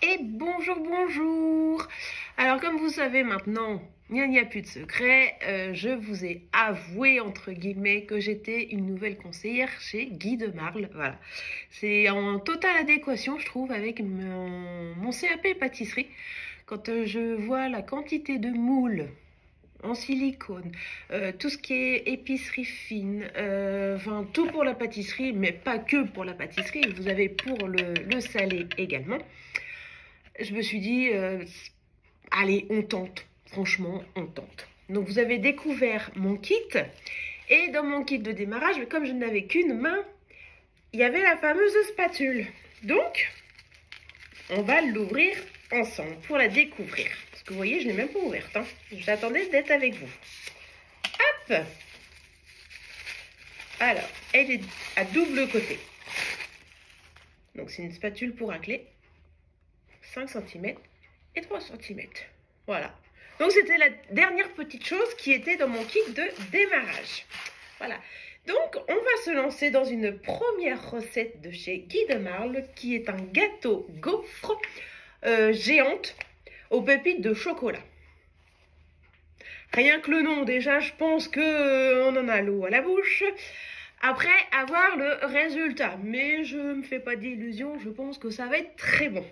Et bonjour, bonjour. Alors comme vous savez maintenant, il n'y a plus de secret, je vous ai avoué entre guillemets que j'étais une nouvelle conseillère chez Guy de Marle. Voilà, c'est en totale adéquation je trouve avec mon CAP pâtisserie. Quand je vois la quantité de moules en silicone, tout ce qui est épicerie fine, enfin tout pour la pâtisserie, mais pas que pour la pâtisserie, vous avez pour le salé également. Je me suis dit, allez, on tente, franchement, on tente. Donc vous avez découvert mon kit, et dans mon kit de démarrage, comme je n'avais qu'une main, il y avait la fameuse spatule. Donc, on va l'ouvrir ensemble pour la découvrir. Parce que vous voyez, je ne l'ai même pas ouverte, hein. J'attendais d'être avec vous. Hop! Alors, elle est à double côté. Donc c'est une spatule pour racler. 5 cm et 3 cm. Voilà. Donc c'était la dernière petite chose qui était dans mon kit de démarrage. Voilà. Donc on va se lancer dans une première recette de chez Guy de Marle qui est un gâteau gaufre géante aux pépites de chocolat. Rien que le nom déjà, je pense que on en a l'eau à la bouche. Après avoir le résultat, mais je ne me fais pas d'illusions, je pense que ça va être très bon.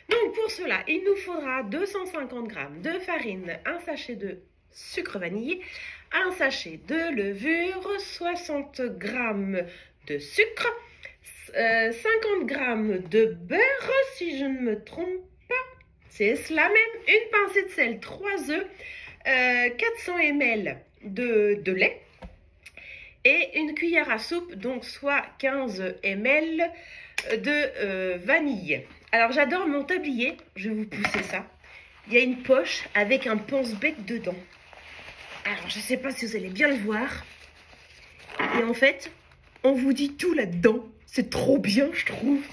Donc pour cela, il nous faudra 250 g de farine, un sachet de sucre vanillé, un sachet de levure, 60 g de sucre, 50 g de beurre, si je ne me trompe pas, c'est cela même, une pincée de sel, 3 œufs, 400 ml de lait et une cuillère à soupe, donc soit 15 ml de vanille. Alors j'adore mon tablier, je vais vous pousser ça. Il y a une poche avec un pense-bec dedans. Alors je ne sais pas si vous allez bien le voir. Et en fait, on vous dit tout là-dedans. C'est trop bien, je trouve.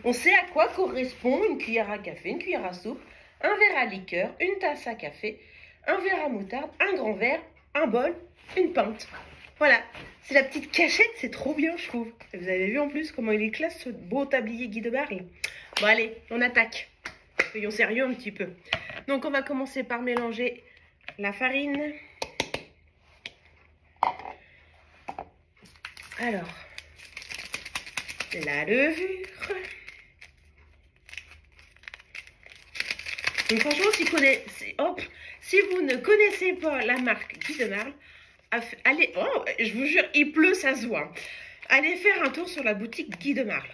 On sait à quoi correspond une cuillère à café, une cuillère à soupe, un verre à liqueur, une tasse à café, un verre à moutarde, un grand verre, un bol, une pinte. Voilà, c'est la petite cachette, c'est trop bien, je trouve. Et vous avez vu en plus comment il est classe, ce beau tablier Guy de Marle. Bon allez, on attaque. Soyons sérieux un petit peu. Donc on va commencer par mélanger la farine. Alors, la levure. Donc franchement, si vous ne connaissez pas la marque Guy de Marle, allez, oh, je vous jure, il pleut, ça se voit. Allez faire un tour sur la boutique Guy de Marle.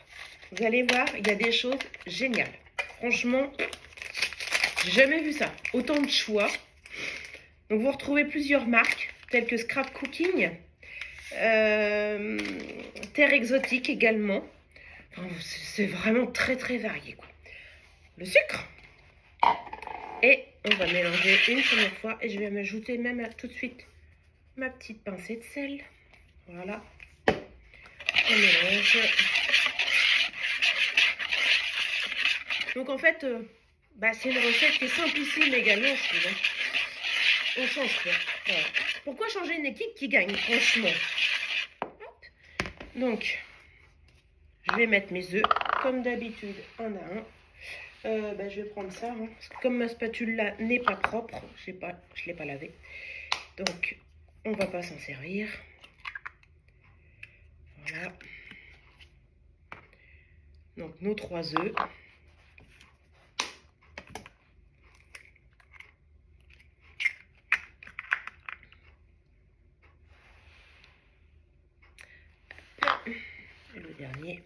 Vous allez voir, il y a des choses géniales. Franchement, j'ai jamais vu ça. Autant de choix. Donc vous retrouvez plusieurs marques, telles que Scrap Cooking, Terre Exotique également. Enfin, c'est vraiment très très varié, quoi. Le sucre. Et on va mélanger une première fois. Et je vais m'ajouter même tout de suite ma petite pincée de sel. Voilà. On mélange. Donc en fait, c'est une recette qui est simplissime également, je trouve. Hein. On change quoi. Voilà. Pourquoi changer une équipe qui gagne, franchement? Hop. Donc, je vais mettre mes œufs, comme d'habitude, un à un. Je vais prendre ça, hein, parce que comme ma spatule là n'est pas propre, je ne l'ai pas lavée. Donc, on ne va pas s'en servir. Voilà. Donc, nos 3 œufs. Le dernier.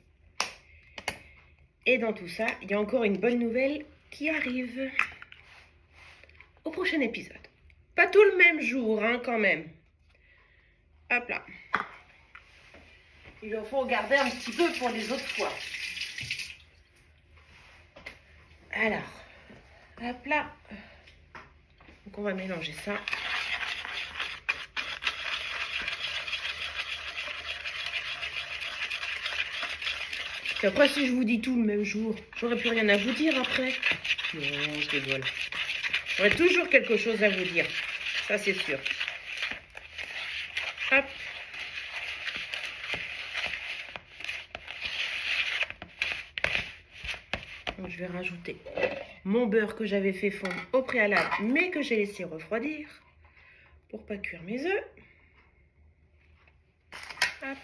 Et dans tout ça, il y a encore une bonne nouvelle qui arrive au prochain épisode. Pas tout le même jour, hein, quand même. Hop là. Il en faut garder un petit peu pour les autres fois. Alors, hop là. Donc on va mélanger ça. Et après, si je vous dis tout le même jour, j'aurai plus rien à vous dire après. Non, je rigole. J'aurai toujours quelque chose à vous dire. Ça, c'est sûr. Hop. Donc, je vais rajouter mon beurre que j'avais fait fondre au préalable, mais que j'ai laissé refroidir pour pas cuire mes œufs. Hop.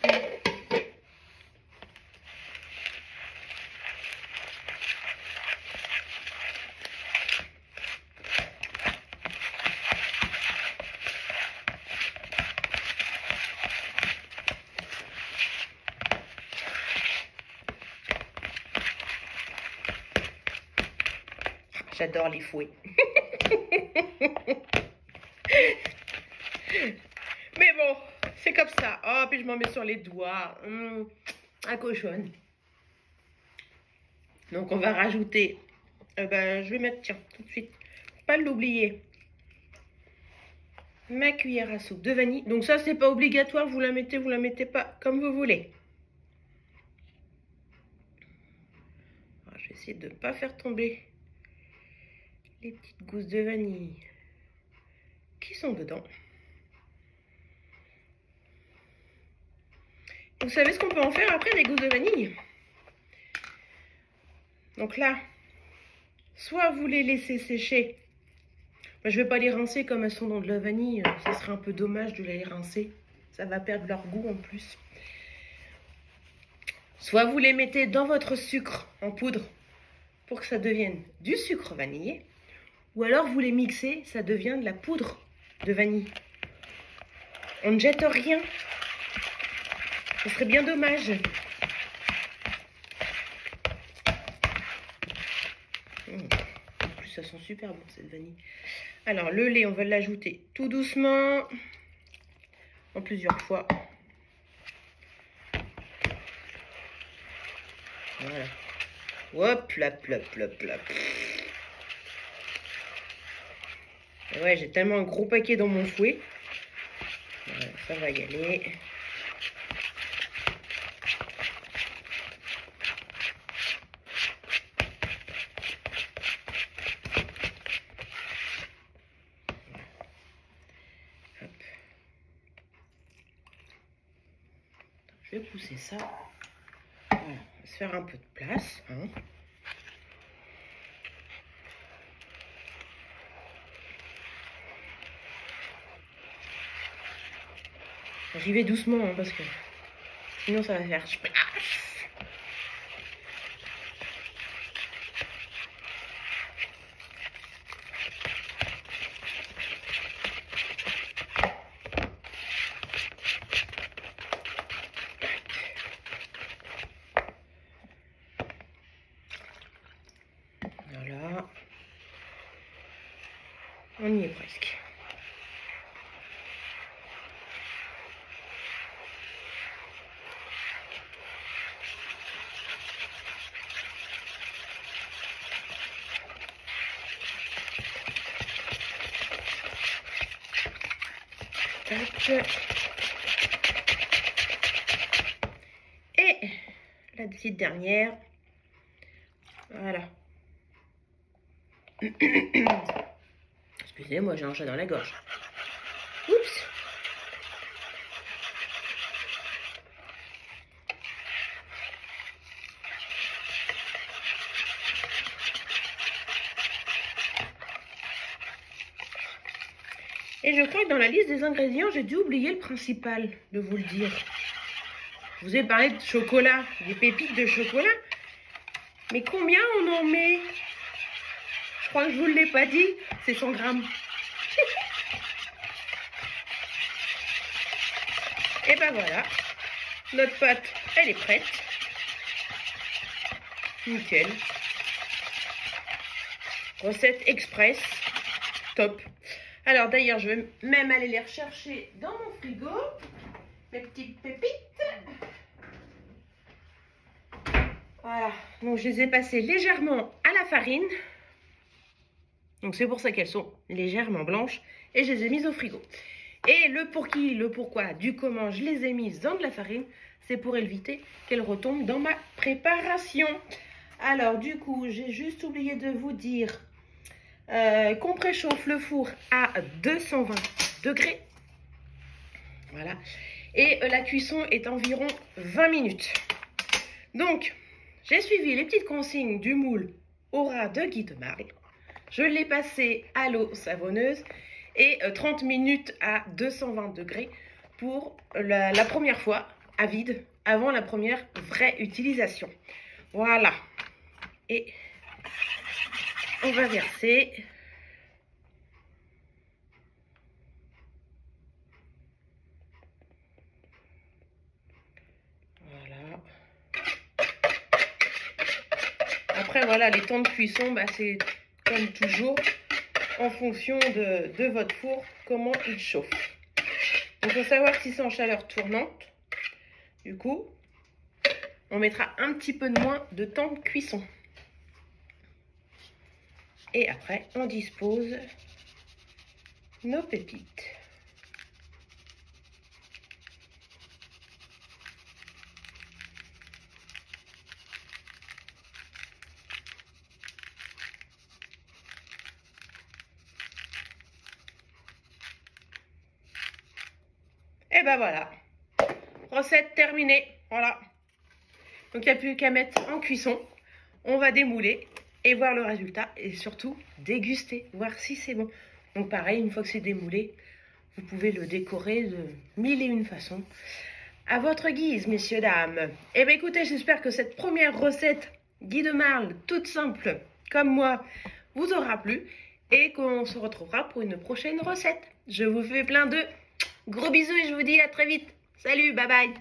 J'adore les fouets. Mais bon, c'est comme ça. Oh, puis je m'en mets sur les doigts. À cochonne. Donc, on va rajouter... je vais mettre, tiens, tout de suite. Faut pas l'oublier. Ma cuillère à soupe de vanille. Donc ça, c'est pas obligatoire. Vous la mettez pas comme vous voulez. Alors, je vais essayer de ne pas faire tomber les petites gousses de vanille qui sont dedans. Vous savez ce qu'on peut en faire après des gousses de vanille? Donc là, soit vous les laissez sécher. Moi, je ne vais pas les rincer comme elles sont dans de la vanille. Ça serait un peu dommage de les rincer. Ça va perdre leur goût en plus. Soit vous les mettez dans votre sucre en poudre pour que ça devienne du sucre vanillé. Ou alors vous les mixez, ça devient de la poudre de vanille. On ne jette rien. Ce serait bien dommage. En plus, ça sent super bon cette vanille. Alors, le lait, on va l'ajouter tout doucement, en plusieurs fois. Voilà. Hop, plop, plop, plop, plop. Ouais, j'ai tellement un gros paquet dans mon fouet. Voilà, ça va y aller. Hop. Je vais pousser ça. Voilà, on va se faire un peu de place. Hein. J'y vais doucement hein, parce que sinon ça va faire splash. Voilà. On y est presque. Et la petite dernière. Voilà. Excusez-moi, j'ai un chat dans la gorge. Oups. Et je crois que dans la liste des ingrédients, j'ai dû oublier le principal de vous le dire. Je vous ai parlé de chocolat, des pépites de chocolat. Mais combien on en met? Je crois que je ne vous l'ai pas dit, c'est 100 grammes. Et ben voilà, notre pâte, elle est prête. Nickel. Recette express, top. Alors d'ailleurs, je vais même aller les rechercher dans mon frigo, mes petites pépites. Voilà, donc je les ai passées légèrement à la farine. Donc c'est pour ça qu'elles sont légèrement blanches et je les ai mises au frigo. Et le pourquoi, du comment je les ai mises dans de la farine, c'est pour éviter qu'elles retombent dans ma préparation. Alors du coup, j'ai juste oublié de vous dire qu'on préchauffe le four à 220 degrés. Voilà. Et la cuisson est environ 20 minutes. Donc, j'ai suivi les petites consignes du moule au ras de Guy de Marle. Je l'ai passé à l'eau savonneuse et 30 minutes à 220 degrés pour la première fois à vide, avant la première vraie utilisation. Voilà. Et on va verser. Voilà. Après, voilà, les temps de cuisson, bah, c'est comme toujours en fonction de votre four, comment il chauffe. Donc, il faut savoir si c'est en chaleur tournante. Du coup, on mettra un petit peu de moins de temps de cuisson. Et après, on dispose nos pépites. Et ben voilà, recette terminée, voilà. Donc il n'y a plus qu'à mettre en cuisson, on va démouler et voir le résultat et surtout déguster, voir si c'est bon. Donc pareil, une fois que c'est démoulé, vous pouvez le décorer de 1001 façons à votre guise, messieurs, dames. Et bien écoutez, j'espère que cette première recette Guy de Marle, toute simple comme moi, vous aura plu et qu'on se retrouvera pour une prochaine recette. Je vous fais plein de gros bisous et je vous dis à très vite. Salut, bye bye.